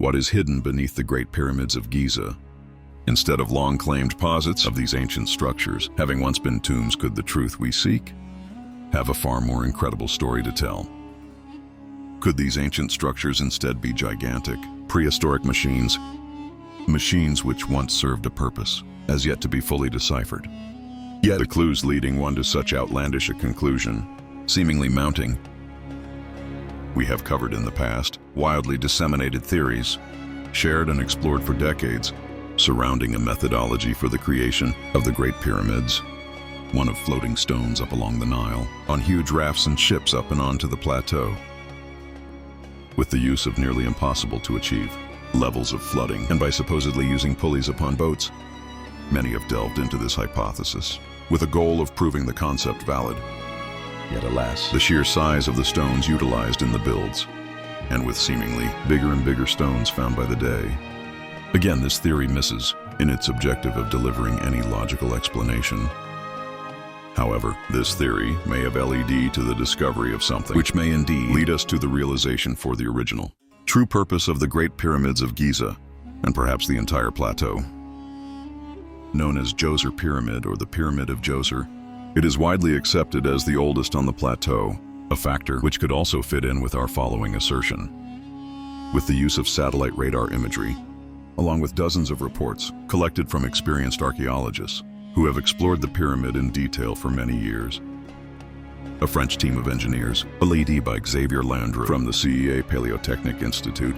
what is hidden beneath the Great Pyramids of Giza. Instead of long-claimed posits of these ancient structures having once been tombs, could the truth we seek have a far more incredible story to tell? Could these ancient structures instead be gigantic, prehistoric machines which once served a purpose, as yet to be fully deciphered? Yet the clues leading one to such outlandish a conclusion, seemingly mounting. We have covered in the past wildly disseminated theories, shared and explored for decades, surrounding a methodology for the creation of the Great Pyramids. One of floating stones up along the Nile, on huge rafts and ships up and onto the plateau, with the use of nearly impossible to achieve levels of flooding, and by supposedly using pulleys upon boats. Many have delved into this hypothesis, with a goal of proving the concept valid. Yet alas, the sheer size of the stones utilized in the builds, and with seemingly bigger and bigger stones found by the day. Again, this theory misses in its objective of delivering any logical explanation. However, this theory may have led to the discovery of something which may indeed lead us to the realization for the original, true purpose of the Great Pyramids of Giza, and perhaps the entire plateau. Known as Djoser Pyramid or the Pyramid of Djoser, it is widely accepted as the oldest on the plateau, a factor which could also fit in with our following assertion. With the use of satellite radar imagery, along with dozens of reports collected from experienced archaeologists who have explored the pyramid in detail for many years, a French team of engineers, led by Xavier Landreau from the CEA Paleotechnic Institute,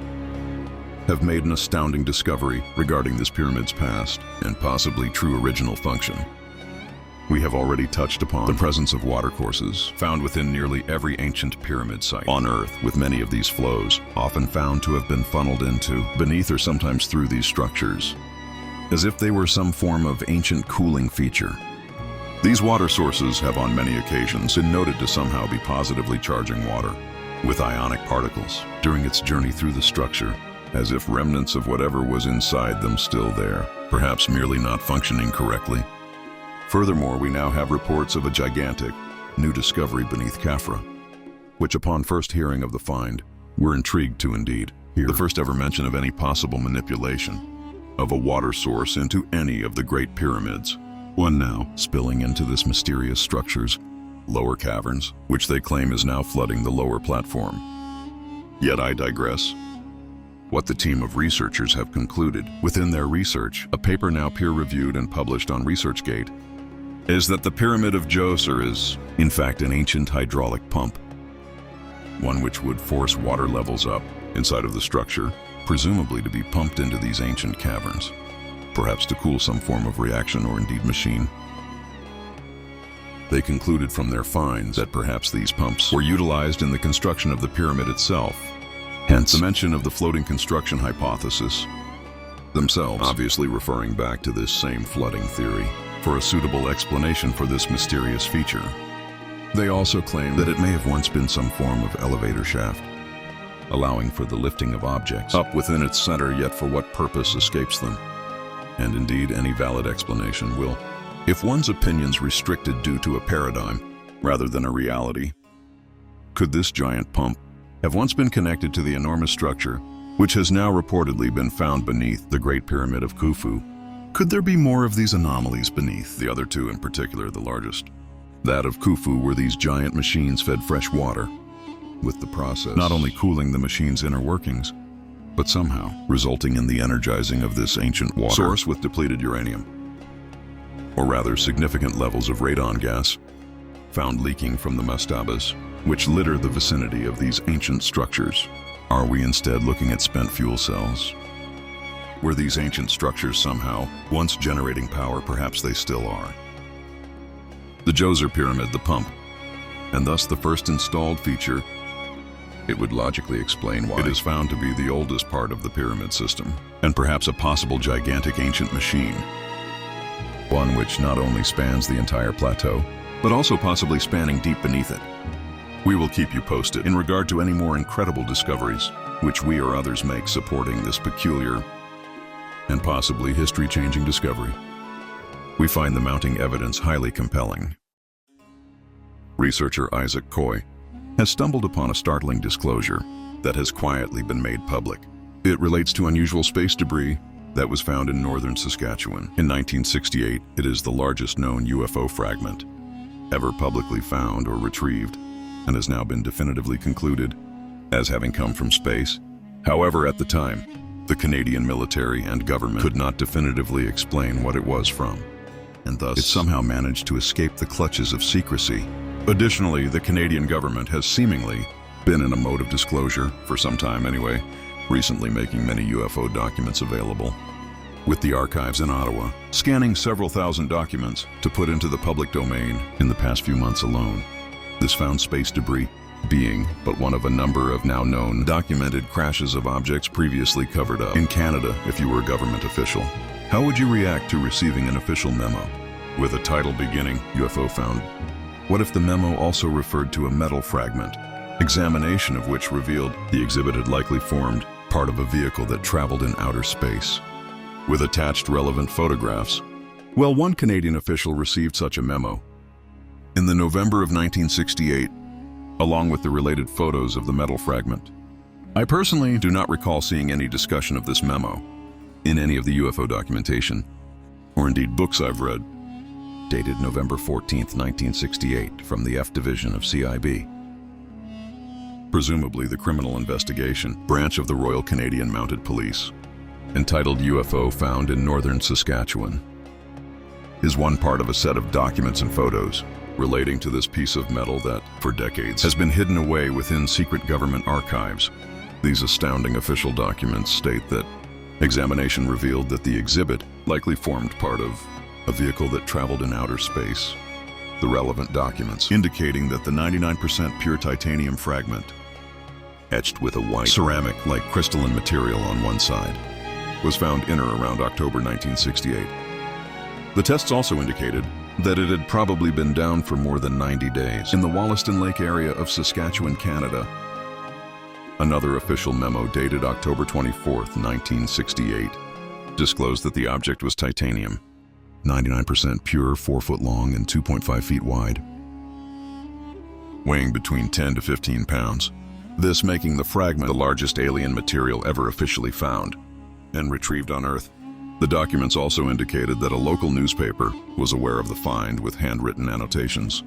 have made an astounding discovery regarding this pyramid's past and possibly true original function. We have already touched upon the presence of watercourses found within nearly every ancient pyramid site on Earth, with many of these flows often found to have been funneled into, beneath, or sometimes through these structures, as if they were some form of ancient cooling feature. These water sources have on many occasions been noted to somehow be positively charging water with ionic particles during its journey through the structure, as if remnants of whatever was inside them still there, perhaps merely not functioning correctly. Furthermore, we now have reports of a gigantic new discovery beneath Khafra, which upon first hearing of the find, we're intrigued to indeed hear the first ever mention of any possible manipulation of a water source into any of the Great Pyramids. One now spilling into this mysterious structure's lower caverns, which they claim is now flooding the lower platform. Yet I digress. What the team of researchers have concluded within their research, a paper now peer-reviewed and published on ResearchGate, is that the Pyramid of Djoser is, in fact, an ancient hydraulic pump, one which would force water levels up inside of the structure, presumably to be pumped into these ancient caverns, perhaps to cool some form of reaction or indeed machine. They concluded from their finds that perhaps these pumps were utilized in the construction of the pyramid itself, hence the mention of the floating construction hypothesis, themselves obviously referring back to this same flooding theory for a suitable explanation for this mysterious feature. They also claim that it may have once been some form of elevator shaft, allowing for the lifting of objects up within its center, yet for what purpose escapes them. And indeed, any valid explanation will, if one's opinion's restricted due to a paradigm rather than a reality. Could this giant pump have once been connected to the enormous structure which has now reportedly been found beneath the Great Pyramid of Khufu? Could there be more of these anomalies beneath, the other two in particular the largest? That of Khufu, where these giant machines fed fresh water, with the process not only cooling the machine's inner workings, but somehow resulting in the energizing of this ancient water source with depleted uranium, or rather significant levels of radon gas, found leaking from the mastabas, which litter the vicinity of these ancient structures. Are we instead looking at spent fuel cells? Were these ancient structures somehow once generating power? Perhaps they still are. The Djoser Pyramid, the pump, and thus the first installed feature, it would logically explain why it is found to be the oldest part of the pyramid system, and perhaps a possible gigantic ancient machine, one which not only spans the entire plateau, but also possibly spanning deep beneath it. We will keep you posted in regard to any more incredible discoveries which we or others make supporting this peculiar and possibly history-changing discovery. We find the mounting evidence highly compelling. Researcher Isaac Coy has stumbled upon a startling disclosure that has quietly been made public It relates to unusual space debris that was found in northern Saskatchewan. In 1968, it is the largest known UFO fragment ever publicly found or retrieved, and has now been definitively concluded as having come from space. However, at the time, the Canadian military and government could not definitively explain what it was from, and thus it somehow managed to escape the clutches of secrecy. Additionally, the Canadian government has seemingly been in a mode of disclosure, for some time anyway, recently making many UFO documents available, with the archives in Ottawa scanning several thousand documents to put into the public domain in the past few months alone. This found space debris being but one of a number of now known documented crashes of objects previously covered up. In Canada, if you were a government official, how would you react to receiving an official memo with a title beginning, UFO found? What if the memo also referred to a metal fragment, examination of which revealed the exhibit had likely formed part of a vehicle that traveled in outer space, with attached relevant photographs? Well, one Canadian official received such a memo in the November of 1968, along with the related photos of the metal fragment. I personally do not recall seeing any discussion of this memo in any of the UFO documentation, or indeed books I've read. Dated November 14th, 1968, from the F Division of CIB. Presumably the Criminal Investigation Branch of the Royal Canadian Mounted Police, entitled UFO Found in Northern Saskatchewan, is one part of a set of documents and photos relating to this piece of metal that, for decades, has been hidden away within secret government archives. These astounding official documents state that examination revealed that the exhibit likely formed part of a vehicle that traveled in outer space. The relevant documents indicating that the 99% pure titanium fragment, etched with a white ceramic-like crystalline material on one side, was found in or around October 1968. The tests also indicated that it had probably been down for more than 90 days in the Wollaston Lake area of Saskatchewan, Canada. Another official memo dated October 24th, 1968, disclosed that the object was titanium, 99% pure, 4 foot long and 2.5 feet wide, weighing between 10 to 15 pounds, this making the fragment the largest alien material ever officially found and retrieved on Earth. The documents also indicated that a local newspaper was aware of the find with handwritten annotations,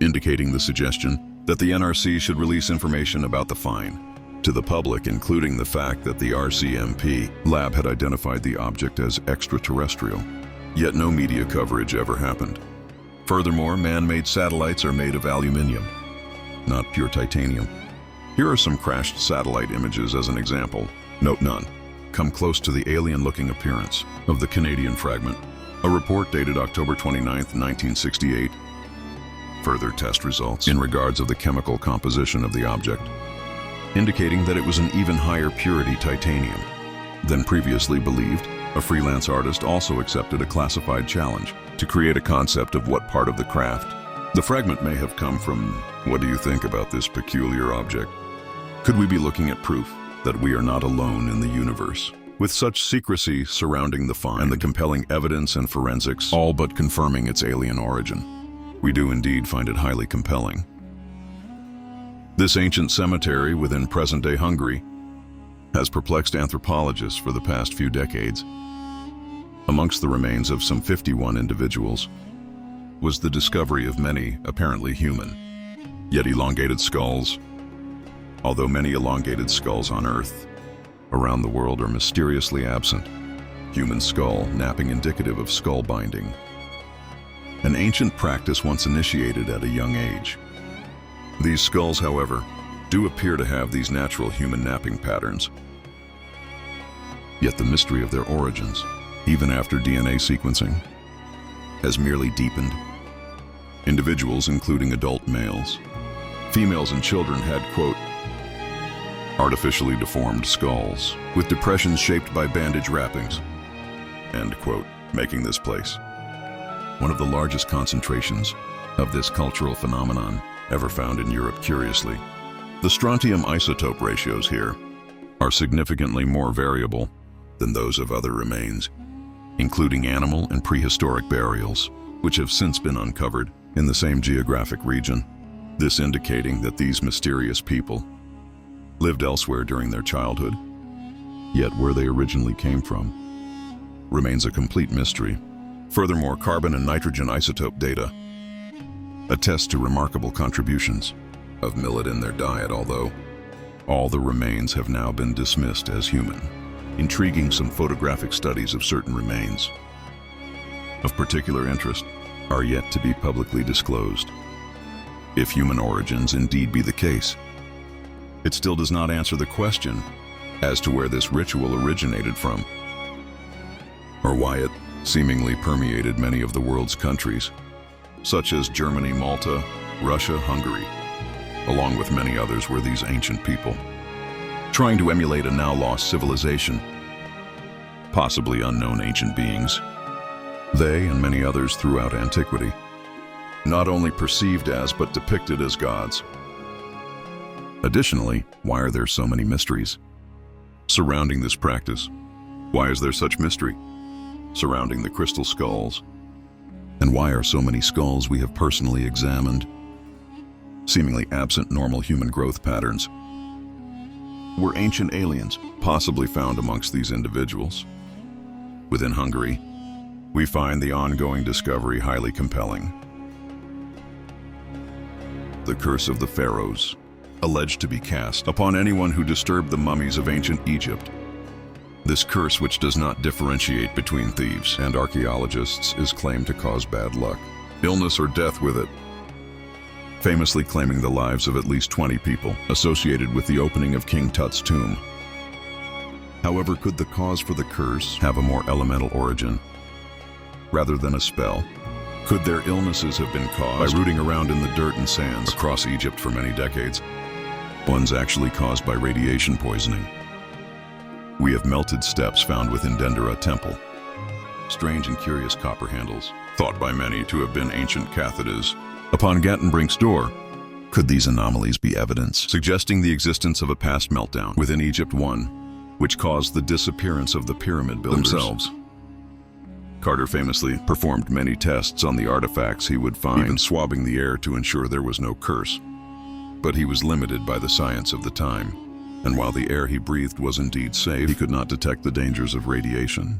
indicating the suggestion that the NRC should release information about the find to the public, including the fact that the RCMP lab had identified the object as extraterrestrial. Yet no media coverage ever happened. Furthermore, man-made satellites are made of aluminium, not pure titanium. Here are some crashed satellite images as an example. Note none come close to the alien-looking appearance of the Canadian fragment. A report dated October 29, 1968. Further test results in regards of the chemical composition of the object, indicating that it was an even higher purity titanium than previously believed. A freelance artist also accepted a classified challenge to create a concept of what part of the craft the fragment may have come from. What do you think about this peculiar object? Could we be looking at proof that we are not alone in the universe? With such secrecy surrounding the find and the compelling evidence and forensics all but confirming its alien origin, we do indeed find it highly compelling. This ancient cemetery within present-day Hungary has perplexed anthropologists for the past few decades. Amongst the remains of some 51 individuals was the discovery of many apparently human, yet elongated skulls. Although many elongated skulls on Earth around the world are mysteriously absent, human skull napping indicative of skull binding, an ancient practice once initiated at a young age. These skulls, however, do appear to have these natural human napping patterns. Yet the mystery of their origins, even after DNA sequencing, has merely deepened. Individuals, including adult males, females, and children had, quote, artificially deformed skulls with depressions shaped by bandage wrappings, end quote, making this place one of the largest concentrations of this cultural phenomenon ever found in Europe. Curiously, the strontium isotope ratios here are significantly more variable than those of other remains, including animal and prehistoric burials, which have since been uncovered in the same geographic region, this indicating that these mysterious people lived elsewhere during their childhood. Yet where they originally came from remains a complete mystery. Furthermore, carbon and nitrogen isotope data attest to remarkable contributions of millet in their diet, although all the remains have now been dismissed as human. Intriguing, some photographic studies of certain remains of particular interest are yet to be publicly disclosed. If human origins indeed be the case, it still does not answer the question as to where this ritual originated from, or why it seemingly permeated many of the world's countries, such as Germany, Malta, Russia, Hungary, along with many others where these ancient people, trying to emulate a now lost civilization, possibly unknown ancient beings, they and many others throughout antiquity, not only perceived as but depicted as gods. Additionally, why are there so many mysteries surrounding this practice? Why is there such mystery surrounding the crystal skulls? And why are so many skulls we have personally examined seemingly absent normal human growth patterns? Were ancient aliens possibly found amongst these individuals? Within Hungary, we find the ongoing discovery highly compelling. The curse of the pharaohs, alleged to be cast upon anyone who disturbed the mummies of ancient Egypt. This curse, which does not differentiate between thieves and archaeologists, is claimed to cause bad luck, illness, or death with it, famously claiming the lives of at least 20 people associated with the opening of King Tut's tomb. However, could the cause for the curse have a more elemental origin rather than a spell? Could their illnesses have been caused by rooting around in the dirt and sands across Egypt for many decades? One's actually caused by radiation poisoning. We have melted steps found within Dendera Temple, strange and curious copper handles, thought by many to have been ancient catheters upon Gattenbrink's door. Could these anomalies be evidence suggesting the existence of a past meltdown within Egypt, one which caused the disappearance of the pyramid builders themselves? Carter famously performed many tests on the artifacts he would find, even swabbing the air to ensure there was no curse. But he was limited by the science of the time, and while the air he breathed was indeed safe, he could not detect the dangers of radiation.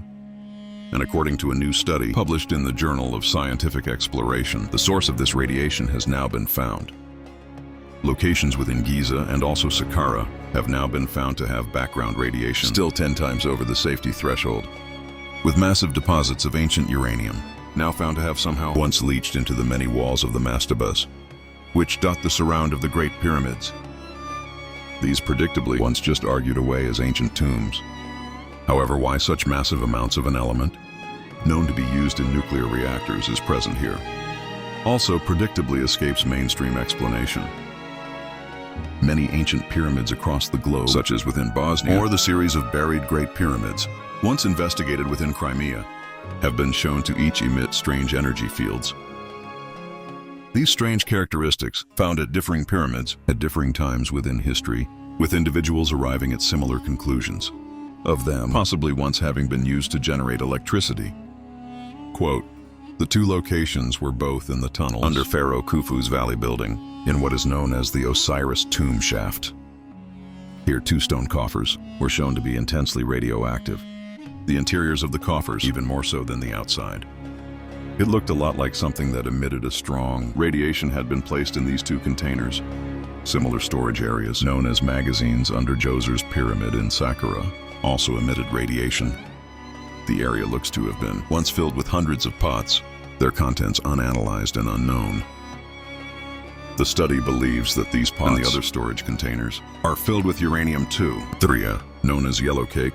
And according to a new study published in the Journal of Scientific Exploration, the source of this radiation has now been found. Locations within Giza and also Saqqara have now been found to have background radiation still 10 times over the safety threshold, with massive deposits of ancient uranium now found to have somehow once leached into the many walls of the mastabas, which dot the surround of the Great Pyramids. These predictably once just argued away as ancient tombs. However, why such massive amounts of an element known to be used in nuclear reactors is present here also predictably escapes mainstream explanation. Many ancient pyramids across the globe, such as within Bosnia, or the series of buried Great Pyramids, once investigated within Crimea, have been shown to each emit strange energy fields. These strange characteristics, found at differing pyramids at differing times within history, with individuals arriving at similar conclusions, of them possibly once having been used to generate electricity. Quote, the two locations were both in the tunnels under Pharaoh Khufu's valley building, in what is known as the Osiris tomb shaft. Here, 2 stone coffers were shown to be intensely radioactive, the interiors of the coffers even more so than the outside. It looked a lot like something that emitted a strong radiation had been placed in these 2 containers. Similar storage areas, known as magazines under Djoser's pyramid in Saqqara, also emitted radiation. The area looks to have been once filled with hundreds of pots, their contents unanalyzed and unknown. The study believes that these pots and the other storage containers are filled with uranium-2, known as yellow cake.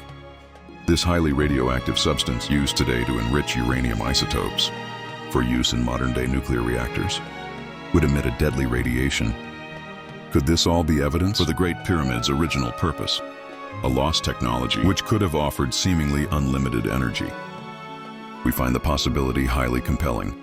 This highly radioactive substance used today to enrich uranium isotopes for use in modern-day nuclear reactors would emit a deadly radiation. Could this all be evidence for the Great Pyramid's original purpose? A lost technology which could have offered seemingly unlimited energy. We find the possibility highly compelling.